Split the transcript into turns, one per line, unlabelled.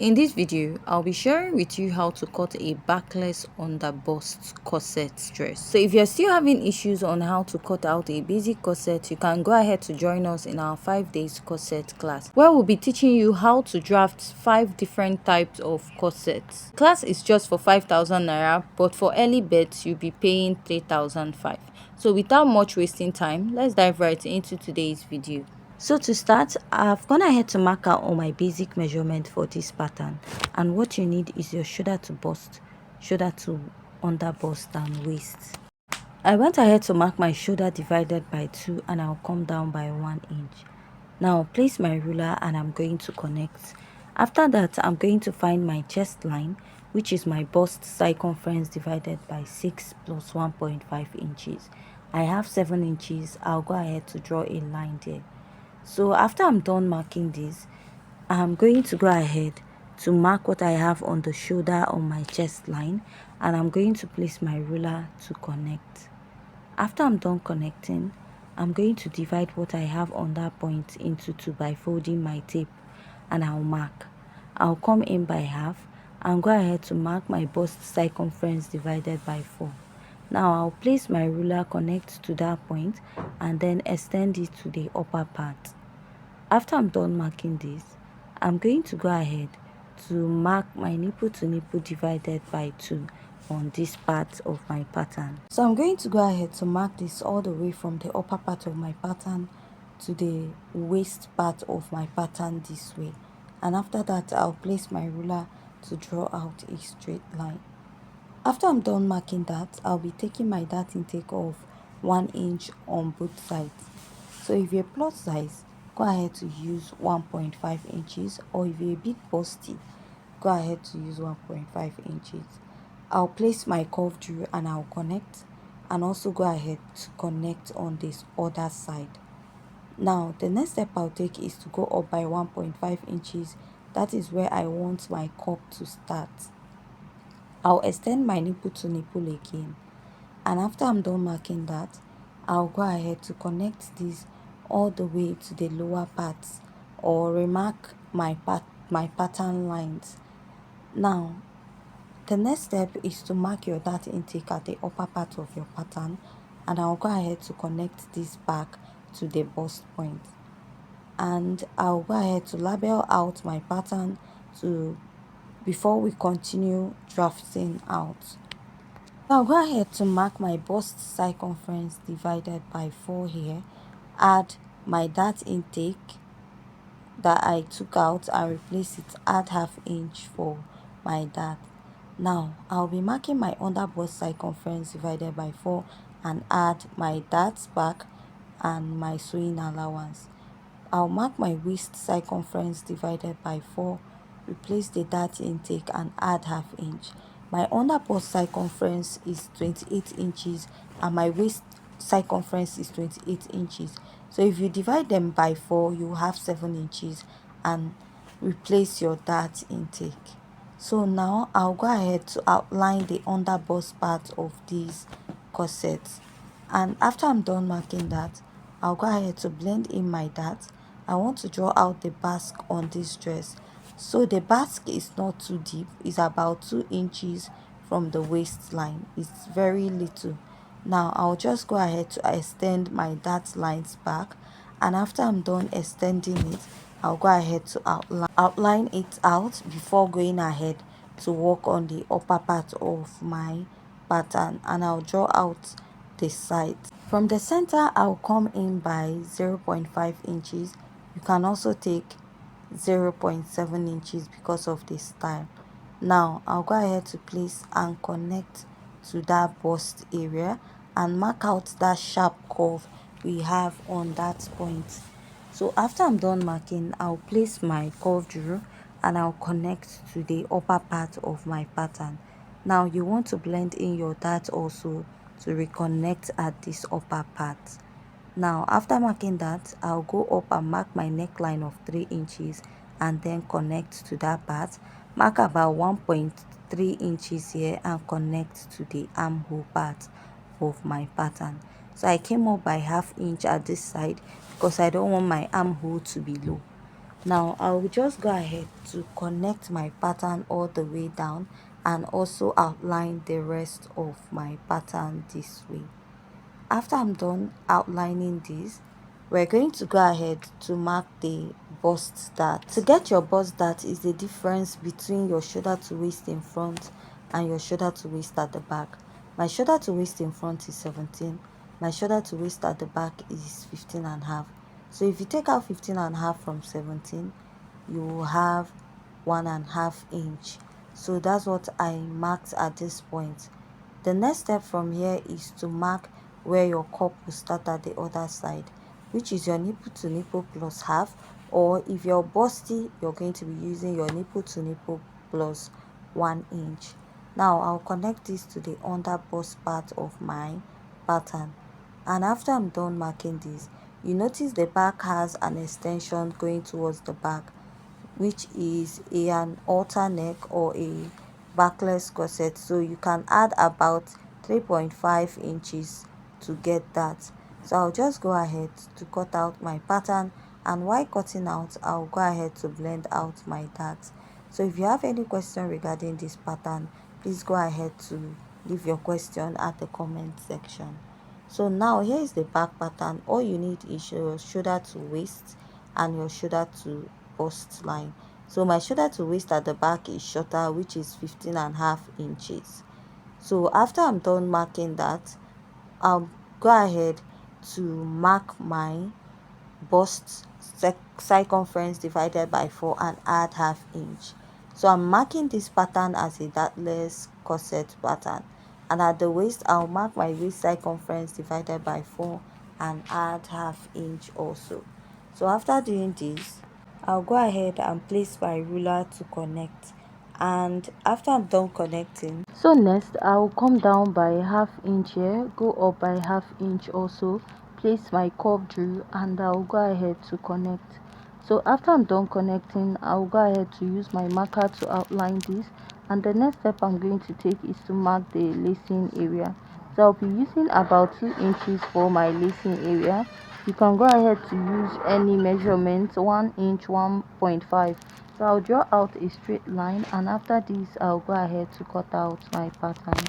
In this video, I'll be sharing with you how to cut a backless underbust corset dress. So if you're still having issues on how to cut out a basic corset, you can go ahead to join us in our 5 days corset class, where we'll be teaching you how to draft 5 different types of corsets. The class is just for 5,000 naira, but for early birds, you'll be paying 3,500. So without much wasting time, let's dive right into today's video. So to start, I've gone ahead to mark out all my basic measurement for this pattern, and what you need is your shoulder to bust, shoulder to under bust and waist. I went ahead to mark my shoulder divided by 2 and I'll come down by 1 inch. Now place my ruler and I'm going to connect. After that, I'm going to find my chest line, which is my bust circumference divided by 6 plus 1.5 inches. I have 7 inches. I'll go ahead to draw a line there. So after I'm done marking this, I'm going to go ahead to mark what I have on the shoulder on my chest line, and I'm going to place my ruler to connect. After I'm done connecting, I'm going to divide what I have on that point into 2 by folding my tape, and I'll mark. I'll come in by half and go ahead to mark my bust circumference divided by 4. Now I'll place my ruler, connect to that point, and then extend it to the upper part. After I'm done marking this, I'm going to go ahead to mark my nipple to nipple divided by 2 on this part of my pattern. So I'm going to go ahead to mark this all the way from the upper part of my pattern to the waist part of my pattern this way. And after that, I'll place my ruler to draw out a straight line. After I'm done marking that, I'll be taking my dart intake of 1 inch on both sides. So if you're plus size, go ahead to use 1.5 inches, or if you're a bit busty, go ahead to use 1.5 inches. I'll place my curve drill and I'll connect, and also go ahead to connect on this other side. Now the next step I'll take is to go up by 1.5 inches. That is where I want my cup to start. I'll extend my nipple to nipple again, and after I'm done marking that, I'll go ahead to connect this all the way to the lower parts, or remark my pattern lines. Now the next step is to mark your dart intake at the upper part of your pattern, and I'll go ahead to connect this back to the bust point, and I'll go ahead to label out my pattern before we continue drafting out. I'll go ahead to mark my bust circumference divided by 4 here, add my dart intake that I took out and replace it, add half inch for my dart. Now I'll be marking my under bust circumference divided by 4 and add my darts back and my sewing allowance. I'll mark my waist circumference divided by 4, replace the dart intake and add half inch. My under bust circumference is 28 inches and my waist circumference is 28 inches. So if you divide them by 4, you have 7 inches and replace your dart intake. So now I'll go ahead to outline the under bust part of these corsets, and after I'm done marking that, I'll go ahead to blend in my dart. I want to draw out the basque on this dress. So the basque is not too deep, it's about 2 inches from the waistline. It's very little. Now I'll just go ahead to extend my dart lines back, and after I'm done extending it, I'll go ahead to outline it out before going ahead to work on the upper part of my pattern, and I'll draw out the sides. From the center, I'll come in by 0.5 inches. You can also take 0.7 inches because of the style. Now I'll go ahead to place and connect to that bust area and mark out that sharp curve we have on that point. So after I'm done marking, I'll place my curve drill and I'll connect to the upper part of my pattern. Now you want to blend in your dart also to reconnect at this upper part. Now after marking that, I'll go up and mark my neckline of 3 inches and then connect to that part. Mark about 1.3 inches here and connect to the armhole part of my pattern. So I came up by half inch at this side because I don't want my armhole to be low. Now I will just go ahead to connect my pattern all the way down and also outline the rest of my pattern this way. After I'm done outlining this, we're going to go ahead to mark the bust dart. To get your bust dart is the difference between your shoulder to waist in front and your shoulder to waist at the back. My shoulder to waist in front is 17. My shoulder to waist at the back is 15 and a half. So if you take out 15 and a half from 17, you will have 1.5 inch. So that's what I marked at this point. The next step from here is to mark where your cup will start at the other side, which is your nipple to nipple plus half, or if you're busty, you're going to be using your nipple to nipple plus 1 inch. Now I'll connect this to the under bust part of my pattern, and after I'm done marking this, you notice the back has an extension going towards the back, which is an halter neck or a backless corset. So you can add about 3.5 inches to get that. So I'll just go ahead to cut out my pattern, and while cutting out, I'll go ahead to blend out my darts. So if you have any question regarding this pattern, please go ahead to leave your question at the comment section. So now here is the back pattern. All you need is your shoulder to waist and your shoulder to bust line. So my shoulder to waist at the back is shorter, which is 15.5 inches. So after I'm done marking that, I'll go ahead to mark my bust circumference divided by 4 and add half inch. So I'm marking this pattern as a dartless corset pattern, and at the waist I'll mark my waist circumference divided by 4 and add half inch also. So after doing this, I'll go ahead and place my ruler to connect, and after I'm done connecting, so next I'll come down by half inch here, go up by half inch also, place my curve drill, and I'll go ahead to connect. So after I'm done connecting, I'll go ahead to use my marker to outline this, and the next step I'm going to take is to mark the lacing area. So I'll be using about 2 inches for my lacing area. You can go ahead to use any measurement, 1 inch, 1.5. So I'll draw out a straight line, and after this I'll go ahead to cut out my pattern.